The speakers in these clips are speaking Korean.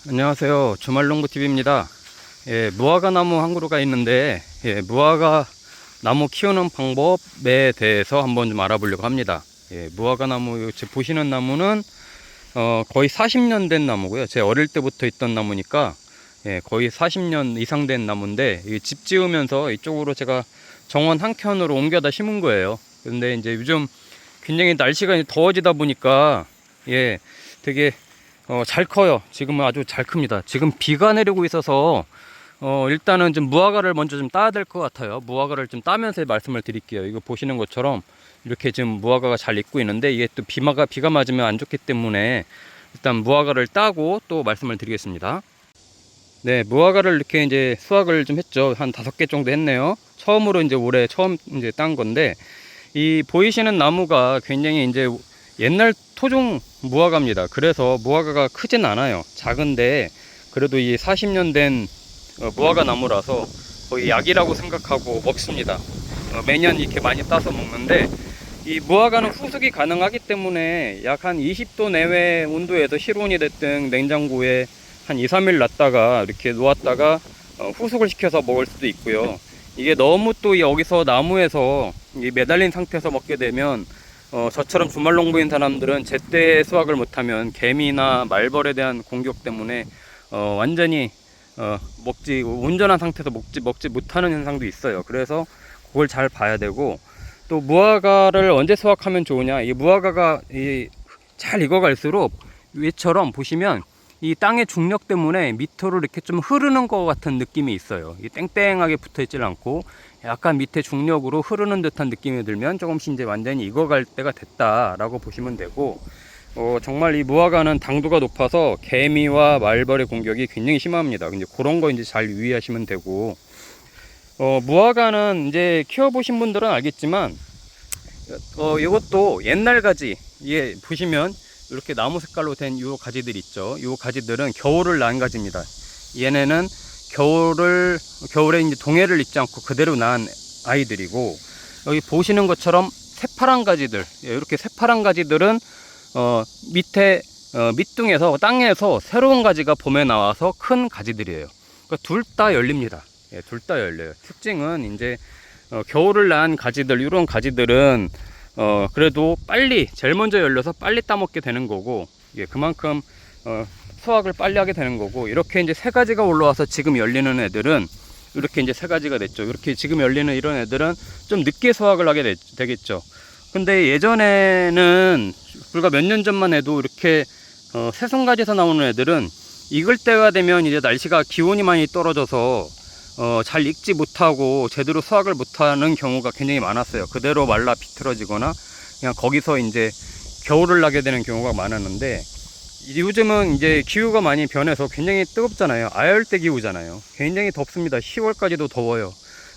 안녕하세요. 주말농부TV입니다. 무화과 나무 한 그루가 있는데, 무화과 나무 키우는 방법에 대해서 한번 좀 알아보려고 합니다. 무화과 나무, 지금 보시는 나무는 거의 40년 된 나무고요. 제 어릴 때부터 있던 나무니까 거의 40년 이상 된 나무인데, 집 지으면서 이쪽으로 제가 정원 한 켠으로 옮겨다 심은 거예요. 근데 이제 요즘 굉장히 날씨가 더워지다 보니까 되게 잘 커요. 지금은 아주 잘 큽니다. 지금 비가 내리고 있어서 일단은 좀 무화과를 먼저 좀 따야 될 것 같아요. 무화과를 좀 따면서 말씀을 드릴게요. 이거 보시는 것처럼 이렇게 지금 무화과가 잘 익고 있는데, 이게 또 비가 맞으면 안 좋기 때문에 일단 무화과를 따고 또 말씀을 드리겠습니다. 네, 무화과를 이렇게 이제 수확을 좀 했죠. 한 5개 정도 했네요. 처음으로 이제 올해 처음 이제 딴 건데, 이 보이시는 나무가 굉장히 이제 옛날 토종 무화과입니다. 그래서 무화과가 크진 않아요. 작은데 그래도 이 40년 된 무화과 나무라서 거의 약이라고 생각하고 먹습니다. 매년 이렇게 많이 따서 먹는데, 이 무화과는 후숙이 가능하기 때문에 약 한 20도 내외 온도에서 실온이 됐든 냉장고에 한 2, 3일 놨다가 이렇게 놓았다가 후숙을 시켜서 먹을 수도 있고요. 이게 너무 또 여기서 나무에서 매달린 상태에서 먹게 되면 저처럼 주말농부인 사람들은 제때 수확을 못하면 개미나 말벌에 대한 공격 때문에 완전히 온전한 상태에서 먹지 못하는 현상도 있어요. 그래서 그걸 잘 봐야 되고, 또 무화과를 언제 수확하면 좋으냐, 이 무화과가 잘 익어갈수록 위처럼 보시면 이 땅의 중력 때문에 밑으로 이렇게 좀 흐르는 것 같은 느낌이 있어요. 이 땡땡하게 붙어 있질 않고 약간 밑에 중력으로 흐르는 듯한 느낌이 들면 조금씩 이제 완전히 익어갈 때가 됐다라고 보시면 되고, 정말 이 무화과는 당도가 높아서 개미와 말벌의 공격이 굉장히 심합니다. 이제 그런 거 이제 잘 유의하시면 되고, 무화과는 이제 키워보신 분들은 알겠지만, 이것도 옛날 가지, 보시면 이렇게 나무 색깔로 된 요 가지들 있죠. 요 가지들은 겨울을 난 가지입니다. 얘네는 겨울에 이제 동해를 입지 않고 그대로 난 아이들이고, 여기 보시는 것처럼 새파란 가지들, 이렇게 새파란 가지들은 밑둥에서 땅에서 새로운 가지가 봄에 나와서 큰 가지들이에요. 그러니까 둘 다 열립니다. 둘 다 열려요. 특징은 이제 겨울을 난 가지들, 이런 가지들은 그래도 빨리 제일 먼저 열려서 빨리 따먹게 되는 거고, 그만큼 수확을 빨리 하게 되는 거고, 이렇게 이제 세 가지가 올라와서 지금 열리는 애들은 이렇게 이제 세 가지가 됐죠. 이렇게 지금 열리는 이런 애들은 좀 늦게 수확을 하게 되겠죠. 근데 예전에는 불과 몇 년 전만 해도 이렇게 새송가지에서 나오는 애들은 익을 때가 되면 이제 날씨가 기온이 많이 떨어져서 잘 익지 못하고 제대로 수확을 못하는 경우가 굉장히 많았어요. 그대로 말라 비틀어지거나 그냥 거기서 이제 겨울을 나게 되는 경우가 많았는데, 요즘은 이제 기후가 많이 변해서 굉장히 뜨겁잖아요. 아열대 기후잖아요. 굉장히 덥습니다. 10월까지도 더워요.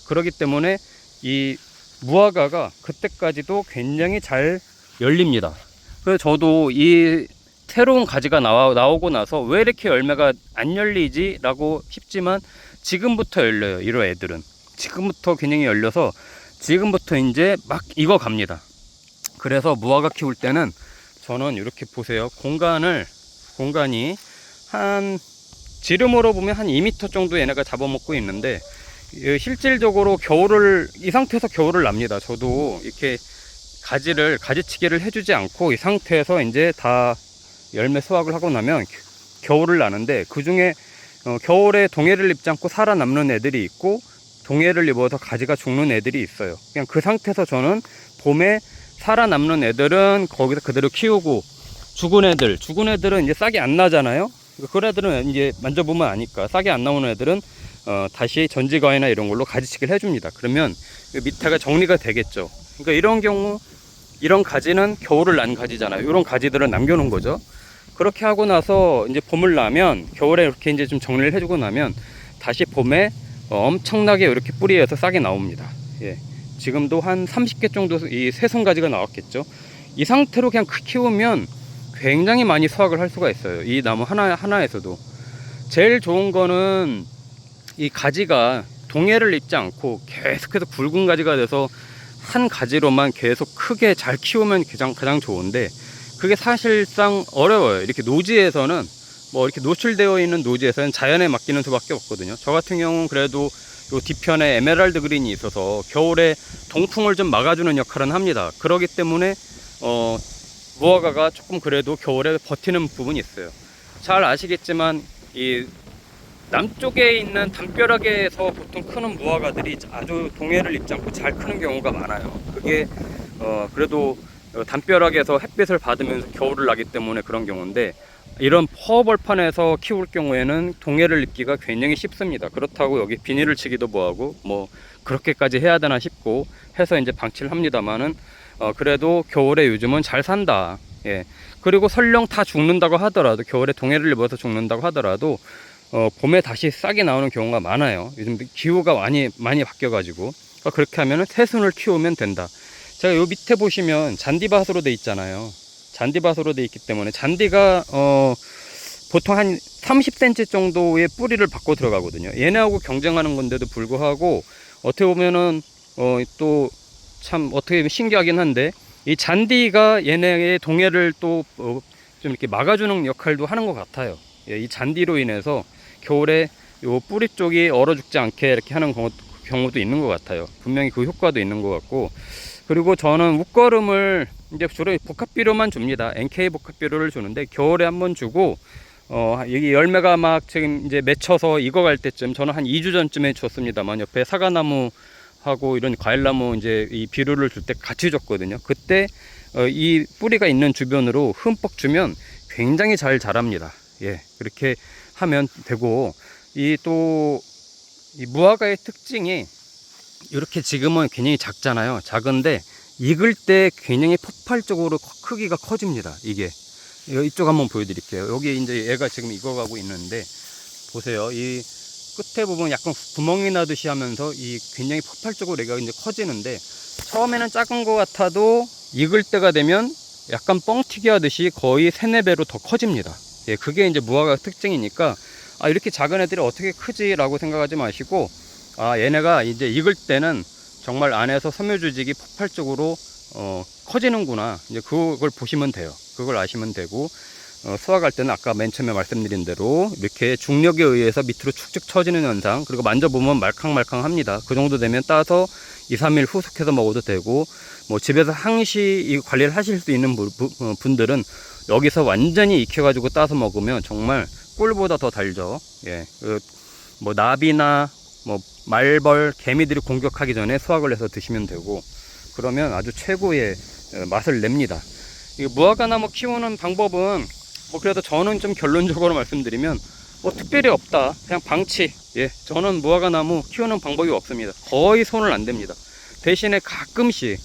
그렇기 때문에 이 무화과가 그때까지도 굉장히 잘 열립니다. 그래서 저도 이 새로운 가지가 나오고 나서 왜 이렇게 열매가 안 열리지? 라고 싶지만 지금부터 열려요. 이런 애들은 지금부터 굉장히 열려서 지금부터 이제 막 익어 갑니다. 그래서 무화과 키울 때는 저는 이렇게 보세요. 공간이 한 지름으로 보면 한 2m 정도 얘네가 잡아먹고 있는데, 실질적으로 이 상태에서 겨울을 납니다. 저도 이렇게 가지치기를 해주지 않고 이 상태에서 이제 다 열매 수확을 하고 나면 겨울을 나는데, 그 중에 겨울에 동해를 입지 않고 살아남는 애들이 있고, 동해를 입어서 가지가 죽는 애들이 있어요. 그냥 그 상태에서 저는 봄에 살아남는 애들은 거기서 그대로 키우고, 죽은 애들은 이제 싹이 안 나잖아요. 그런 애들은 이제 만져보면 아니까, 싹이 안 나오는 애들은 다시 전지과이나 이런 걸로 가지치기를 해줍니다. 그러면 밑에가 정리가 되겠죠. 그러니까 이런 경우, 이런 가지는 겨울을 난 가지잖아요. 이런 가지들은 남겨놓은 거죠. 그렇게 하고 나서 이제 봄을 나면, 겨울에 이렇게 이제 좀 정리를 해주고 나면 다시 봄에 엄청나게 이렇게 뿌리에서 싹이 나옵니다. 지금도 한 30개 정도 이 새송가지가 나왔겠죠. 이 상태로 그냥 키우면 굉장히 많이 수확을 할 수가 있어요. 이 나무 하나에서도. 제일 좋은 거는 이 가지가 동해를 입지 않고 계속해서 굵은 가지가 돼서 한 가지로만 계속 크게 잘 키우면 가장 좋은데, 그게 사실상 어려워요. 이렇게 노지에서는 뭐 이렇게 노출되어 있는 노지에서는 자연에 맡기는 수밖에 없거든요. 저 같은 경우는 그래도 요 뒤편에 에메랄드 그린이 있어서 겨울에 동풍을 좀 막아주는 역할은 합니다. 그렇기 때문에 무화과가 조금 그래도 겨울에 버티는 부분이 있어요. 잘 아시겠지만 이 남쪽에 있는 담벼락에서 보통 크는 무화과들이 아주 동해를 입지 않고 잘 크는 경우가 많아요. 그게 그래도 담벼락에서 햇빛을 받으면서 겨울을 나기 때문에 그런 경우인데, 이런 허벌판에서 키울 경우에는 동해를 입기가 굉장히 쉽습니다. 그렇다고 여기 비닐을 치기도 뭐하고 뭐 그렇게까지 해야 되나 싶고 해서 이제 방치를 합니다만은 그래도 겨울에 요즘은 잘 산다. 예. 그리고 설령 다 죽는다고 하더라도, 겨울에 동해를 입어서 죽는다고 하더라도 봄에 다시 싹이 나오는 경우가 많아요. 요즘 기후가 많이 바뀌어가지고. 그렇게 하면은 새순을 키우면 된다. 제가 요 밑에 보시면 잔디밭으로 돼 있잖아요. 잔디밭으로 돼 있기 때문에 잔디가 보통 한 30cm 정도의 뿌리를 받고 들어가거든요. 얘네하고 경쟁하는 건데도 불구하고 어떻게 보면은 또 참 어떻게 보면 신기하긴 한데, 이 잔디가 얘네의 동해를 또 좀 이렇게 막아주는 역할도 하는 것 같아요. 예, 이 잔디로 인해서 겨울에 요 뿌리 쪽이 얼어 죽지 않게 이렇게 하는 경우도 있는 것 같아요. 분명히 그 효과도 있는 것 같고, 그리고 저는 웃거름을 이제 주로 복합비료만 줍니다. NK 복합비료를 주는데 겨울에 한번 주고, 여기 열매가 막 지금 이제 맺혀서 익어갈 때쯤, 저는 한 2주 전쯤에 줬습니다만, 옆에 사과나무 하고 이런 과일나무 이제 이 비료를 줄 때 같이 줬거든요. 그때 이 뿌리가 있는 주변으로 흠뻑 주면 굉장히 잘 자랍니다. 예, 그렇게 하면 되고, 이 또 이 무화과의 특징이 이렇게 지금은 굉장히 작잖아요. 작은데 익을 때 굉장히 폭발적으로 크기가 커집니다. 이게 이쪽 한번 보여드릴게요. 여기 이제 얘가 지금 익어가고 있는데 보세요. 이 끝에 부분 약간 구멍이 나듯이 하면서 이 굉장히 폭발적으로 얘가 이제 커지는데, 처음에는 작은 것 같아도 익을 때가 되면 약간 뻥튀기 하듯이 거의 3-4배로 더 커집니다. 예, 그게 이제 무화과 특징이니까 이렇게 작은 애들이 어떻게 크지라고 생각하지 마시고, 얘네가 이제 익을 때는 정말 안에서 섬유조직이 폭발적으로 커지는구나, 이제 그걸 보시면 돼요. 그걸 아시면 되고, 수확할 때는 아까 맨 처음에 말씀드린 대로 이렇게 중력에 의해서 밑으로 축축 처지는 현상, 그리고 만져보면 말캉말캉합니다. 그 정도 되면 따서 2-3일 후숙해서 먹어도 되고, 뭐 집에서 항시 이 관리를 하실 수 있는 분들은 여기서 완전히 익혀가지고 따서 먹으면 정말 꿀보다 더 달죠. 예, 뭐 나비나 뭐 말벌, 개미들이 공격하기 전에 수확을 해서 드시면 되고, 그러면 아주 최고의 맛을 냅니다. 이 무화과나무 키우는 방법은 뭐 그래도 저는 좀 결론적으로 말씀드리면 뭐 특별히 없다. 그냥 방치. 예, 저는 무화과나무 키우는 방법이 없습니다. 거의 손을 안 댑니다. 대신에 가끔씩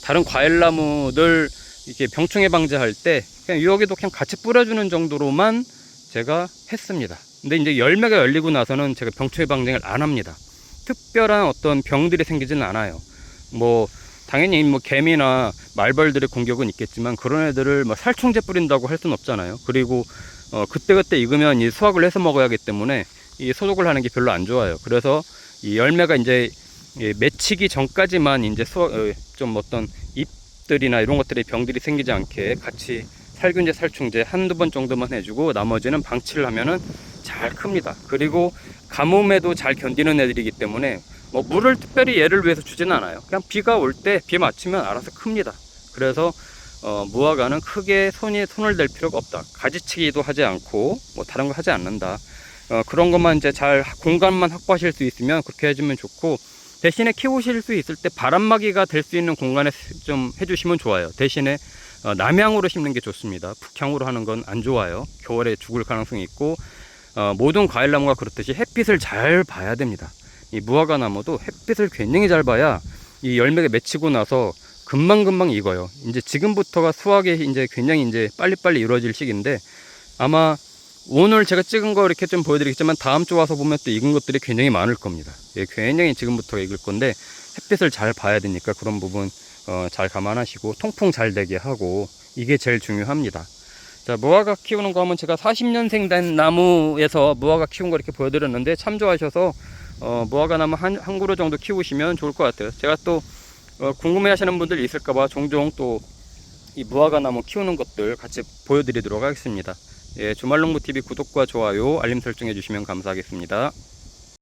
다른 과일나무들 이렇게 병충해 방지할 때 그냥 여기도 그냥 같이 뿌려주는 정도로만 제가 했습니다. 근데 이제 열매가 열리고 나서는 제가 병충해 방지를 안 합니다. 특별한 어떤 병들이 생기지는 않아요. 뭐 당연히 뭐 개미나 말벌들의 공격은 있겠지만, 그런 애들을 뭐 살충제 뿌린다고 할 수는 없잖아요. 그리고 그때그때 익으면 이 수확을 해서 먹어야 하기 때문에 이 소독을 하는 게 별로 안 좋아요. 그래서 이 열매가 이제 맺히기 전까지만 이제 좀 어떤 잎들이나 이런 것들의 병들이 생기지 않게 같이 살균제, 살충제 한두 번 정도만 해주고 나머지는 방치를 하면은 잘 큽니다. 그리고 가뭄에도 잘 견디는 애들이기 때문에 뭐 물을 특별히 얘를 위해서 주지는 않아요. 그냥 비가 올 때 비 맞추면 알아서 큽니다. 그래서 무화과는 크게 손을 댈 필요가 없다. 가지치기도 하지 않고 뭐 다른 거 하지 않는다. 그런 것만 이제 잘 공간만 확보하실 수 있으면 그렇게 해주면 좋고, 대신에 키우실 수 있을 때 바람막이가 될 수 있는 공간에 좀 해주시면 좋아요. 대신에 남향으로 심는 게 좋습니다. 북향으로 하는 건 안 좋아요. 겨울에 죽을 가능성이 있고, 모든 과일나무가 그렇듯이 햇빛을 잘 봐야 됩니다. 이 무화과 나무도 햇빛을 굉장히 잘 봐야 이 열매가 맺히고 나서 금방금방 익어요. 이제 지금부터가 수확이 이제 굉장히 이제 빨리빨리 이루어질 시기인데, 아마 오늘 제가 찍은 거 이렇게 좀 보여드리겠지만 다음 주 와서 보면 또 익은 것들이 굉장히 많을 겁니다. 예, 굉장히 지금부터 익을 건데 햇빛을 잘 봐야 되니까 그런 부분 잘 감안하시고 통풍 잘 되게 하고, 이게 제일 중요합니다. 자, 무화과 키우는 거 하면 제가 40년생 된 나무에서 무화과 키운 거 이렇게 보여드렸는데 참조하셔서 무화과 나무 한 그루 정도 키우시면 좋을 것 같아요. 제가 또 궁금해 하시는 분들 있을까봐 종종 또 이 무화과 나무 키우는 것들 같이 보여드리도록 하겠습니다. 예, 주말농부TV 구독과 좋아요, 알림 설정해 주시면 감사하겠습니다.